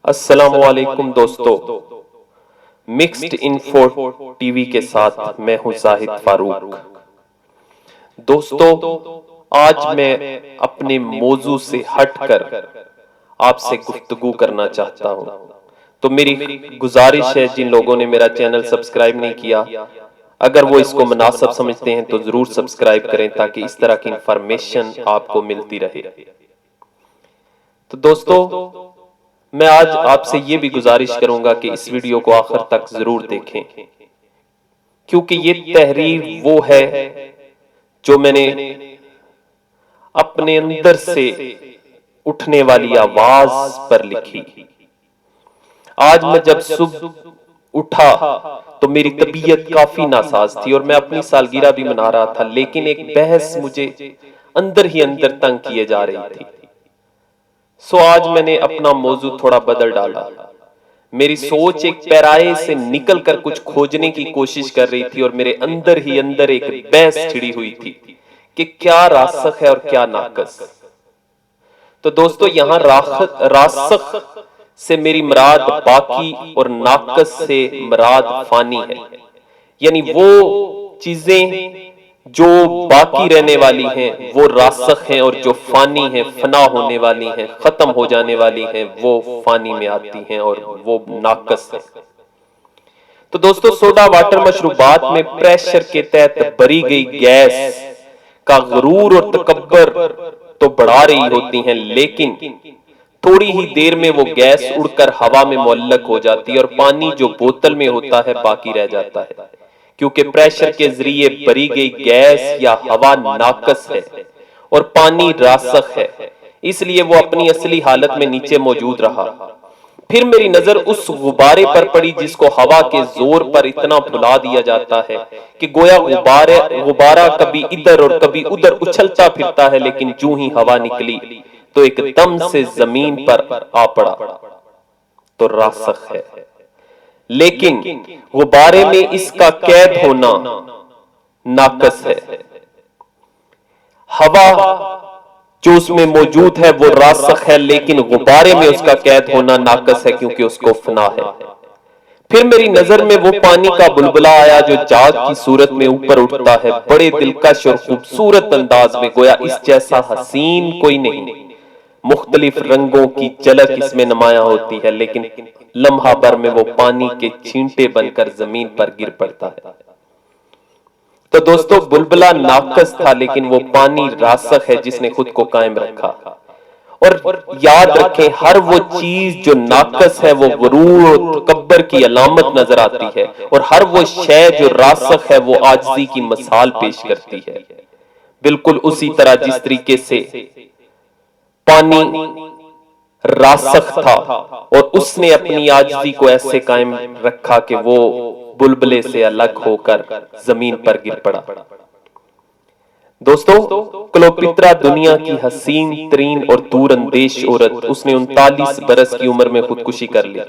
السلام علیکم دوستو، مکسڈ انفو ٹی وی کے ساتھ میں ہوں زاہد فاروق۔ دوستو، آج میں اپنے موضوع سے ہٹ کر آپ سے گفتگو کرنا چاہتا ہوں۔ تو میری گزارش ہے، جن لوگوں نے میرا چینل سبسکرائب نہیں کیا، اگر وہ اس کو مناسب سمجھتے ہیں تو ضرور سبسکرائب کریں تاکہ اس طرح کی انفارمیشن آپ کو ملتی رہے۔ تو دوستو، میں آج آپ سے یہ بھی گزارش کروں گا کہ اس ویڈیو کو آخر تک ضرور دیکھیں، کیونکہ یہ تحریر وہ ہے جو میں نے اپنے اندر سے اٹھنے والی آواز پر لکھی۔ آج میں جب صبح اٹھا تو میری طبیعت کافی ناساز تھی اور میں اپنی سالگرہ بھی منا رہا تھا، لیکن ایک بحث مجھے اندر ہی اندر تنگ کیے جا رہی تھی۔ سو آج میں نے اپنا موضوع تھوڑا بدل ڈالا۔ میری سوچ ایک پیرائے سے نکل کر کچھ کھوجنے کی کوشش کر رہی تھی اور میرے اندر ہی اندر ایک بحث چھڑی ہوئی تھی کہ کیا راسخ ہے اور کیا ناقص۔ تو دوستو، یہاں راسخ سے میری مراد باقی اور ناقص سے مراد فانی ہے، یعنی وہ چیزیں جو باقی رہنے والی ہیں وہ راسخ ہیں، اور جو فانی ہیں، فنا ہونے والی ہیں، ختم ہو جانے والی ہیں، وہ فانی میں آتی ہیں اور وہ ناقص ہیں۔ تو دوستو، سوڈا واٹر مشروبات میں پریشر کے تحت بری گئی گیس کا غرور اور تکبر تو بڑھا رہی ہوتی ہیں، لیکن تھوڑی ہی دیر میں وہ گیس اڑ کر ہوا میں معلق ہو جاتی ہے اور پانی جو بوتل میں ہوتا ہے باقی رہ جاتا ہے، کیونکہ پریشر کے ذریعے بری گئی گیس یا ہوا ناقص ہے اور پانی راسخ ہے، اس لیے وہ اپنی اصلی حالت میں نیچے موجود رہا۔ پھر میری نظر اس غبارے پر پڑی جس کو ہوا کے زور پر اتنا پھلا دیا جاتا ہے کہ گویا غبارہ کبھی ادھر اور کبھی ادھر اچھلتا پھرتا ہے، لیکن جوں ہی ہوا نکلی تو ایک دم سے زمین پر آ پڑا تو راسخ ہے۔ لیکن غبارے میں اس کا قید ہونا ناقص ہے۔ ہوا جو اس میں موجود ہے وہ راسخ ہے، لیکن غبارے میں اس کا قید ہونا ناقص ہے کیونکہ اس کو فنا ہے۔ پھر میری نظر میں وہ پانی کا بلبلہ آیا جو جاگ کی صورت میں اوپر اٹھتا ہے، بڑے دلکش اور خوبصورت انداز میں، گویا اس جیسا حسین کوئی نہیں۔ مختلف رنگوں کی جھلک اس میں نمایاں ہوتی ہے، لیکن لمحہ بھر میں وہ پانی کے چھینٹے بن کر زمین پر گر پڑتا ہے۔ تو دوستو، بلبلہ ناقص تھا، لیکن وہ پانی راسخ ہے جس نے خود کو قائم رکھا۔ اور یاد رکھیں، ہر وہ چیز جو ناقص ہے وہ غرور اور تکبر کی علامت نظر آتی ہے، اور ہر وہ شے جو راسخ ہے وہ عاجزی کی مثال پیش کرتی ہے۔ بالکل اسی طرح جس طریقے سے پانی راسخ تھا اور اس نے اپنی عاجزی کو ایسے قائم رکھا کہ وہ بلبلے سے الگ ہو کر زمین پر گر پڑا۔ دوستو، کلوپترا دنیا کی حسین ترین اور دور اندیش عورت، اس نے 39 برس کی عمر میں خودکشی کر لی۔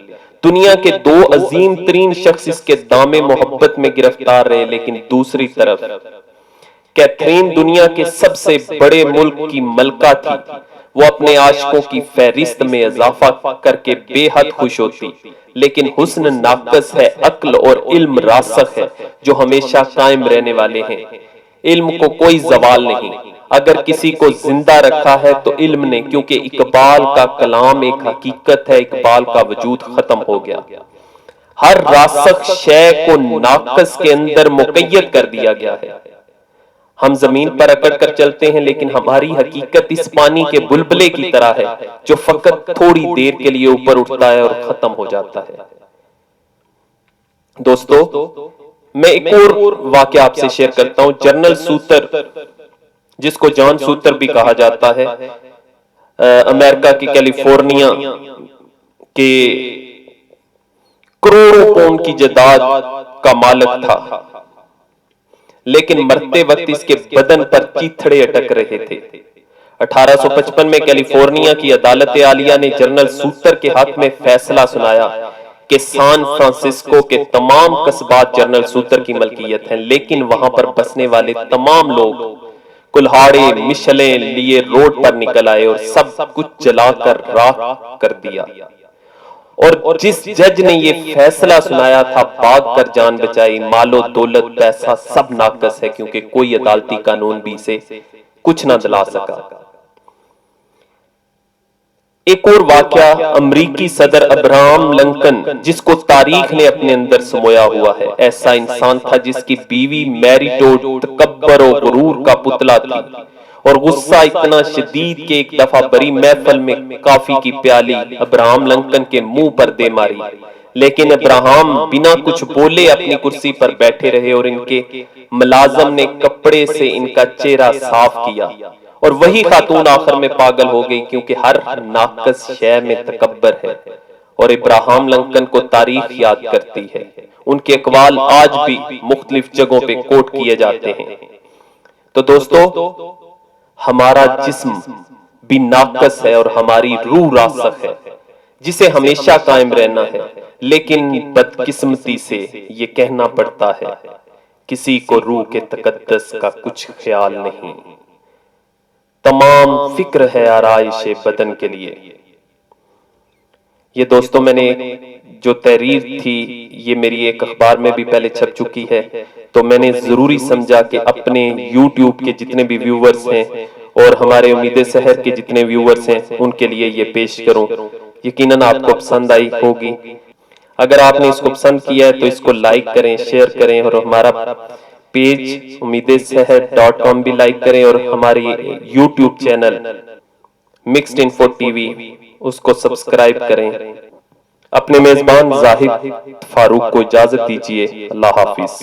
دنیا کے دو عظیم ترین شخص اس کے دام محبت میں گرفتار رہے، لیکن دوسری طرف کیتھرین دنیا کے سب سے بڑے ملک کی ملکہ تھی۔ وہ اپنے عاشقوں کی فہرست میں اضافہ کر کے بے حد خوش ہوتی، لیکن حسن ناقص ہے، عقل اور علم راسخ ہے جو ہمیشہ قائم رہنے والے ہیں۔ علم کو کوئی زوال نہیں، اگر کسی کو زندہ رکھا ہے تو علم نے، کیونکہ اقبال کا کلام ایک حقیقت ہے، اقبال کا وجود ختم ہو گیا۔ ہر راسخ شے کو ناقص کے اندر مقید کر دیا گیا ہے۔ ہم زمین پر اکڑ کر چلتے ہیں، لیکن ہماری حقیقت اس پانی کے بلبلے کی طرح ہے جو فقط تھوڑی دیر کے لیے اوپر اٹھتا ہے اور ختم ہو جاتا ہے۔ دوستو، میں ایک اور واقعہ آپ سے شیئر کرتا ہوں۔ جنرل سوتر، جس کو جان سوتر بھی کہا جاتا ہے، امریکہ کی کیلیفورنیا کے کروڑوں پاؤنڈ کی جائیداد کا مالک تھا، لیکن مرتے وقت اس کے بدن پر چیتھڑے اٹک رہے تھے۔ 1855 میں کیلیفورنیا کی عدالت عالیہ نے جنرل سوتر کے حق میں فیصلہ سنایا کہ سان فرانسسکو کے تمام قصبات جنرل سوتر کی ملکیت ہیں، لیکن وہاں پر بسنے والے تمام لوگ کلہاڑے مشلیں لیے روڈ پر نکل آئے اور سب کچھ جلا کر راکھ کر دیا۔ اور جس جج نے یہ فیصلہ سنایا تھا بھاگ کر جان بچائی، مال و دولت پیسہ سب ناقص ہے، کیونکہ کوئی عدالتی قانون بھی اسے کچھ نہ دلا سکا۔ ایک اور واقعہ، امریکی صدر ابراہم لنکن، جس کو تاریخ نے اپنے اندر سمویا ہوا ہے، ایسا انسان تھا جس کی بیوی میری ٹوڈ تکبر و غرور کا پتلا تھی، اور غصہ اتنا شدید کہ ایک دفعہ بڑی محفل میں کافی کی پیالی ابراہم لنکن کے منہ پر دے ماری، لیکن ابراہم بنا کچھ بولے اپنی کرسی پر بیٹھے رہے، اور ان کے ملازم نے کپڑے سے ان کا چہرہ صاف کیا، اور وہی خاتون آخر میں پاگل ہو گئی، کیونکہ ہر ناقص شے میں تکبر ہے، اور ابراہم لنکن کو تاریخ یاد کرتی ہے۔ ان کے اقوال آج بھی مختلف جگہوں پہ کوٹ کیے جاتے ہیں۔ تو دوستو، ہمارا جسم بھی ناقص ہے اور ہماری روح راسخ ہے، جسے ہمیشہ قائم رہنا ہے، لیکن بدقسمتی سے یہ کہنا پڑتا ہے، کسی کو روح کے تقدس کا کچھ خیال نہیں۔ تمام فکر ہے آرائش بدن کے لیے۔ یہ دوستوں، میں نے جو تحریر تھی یہ میری ایک اخبار میں بھی پہلے چھپ چکی ہے، تو میں نے ضروری سمجھا کہ اپنے یوٹیوب کے جتنے بھی ویورز ہیں اور ہمارے امید سحر کے جتنے ویورز ہیں ان کے لیے یہ پیش کروں۔ یقیناً آپ کو پسند آئی ہوگی۔ اگر آپ نے اس کو پسند کیا ہے تو اس کو لائک کریں، شیئر کریں، اور ہمارا پیج umeedseher.com بھی لائک کریں، اور ہماری YouTube channel mixed info T V اس کو سبسکرائب کریں۔ اپنے میزبان زاہد فاروق کو اجازت دیجیے۔ اللہ حافظ۔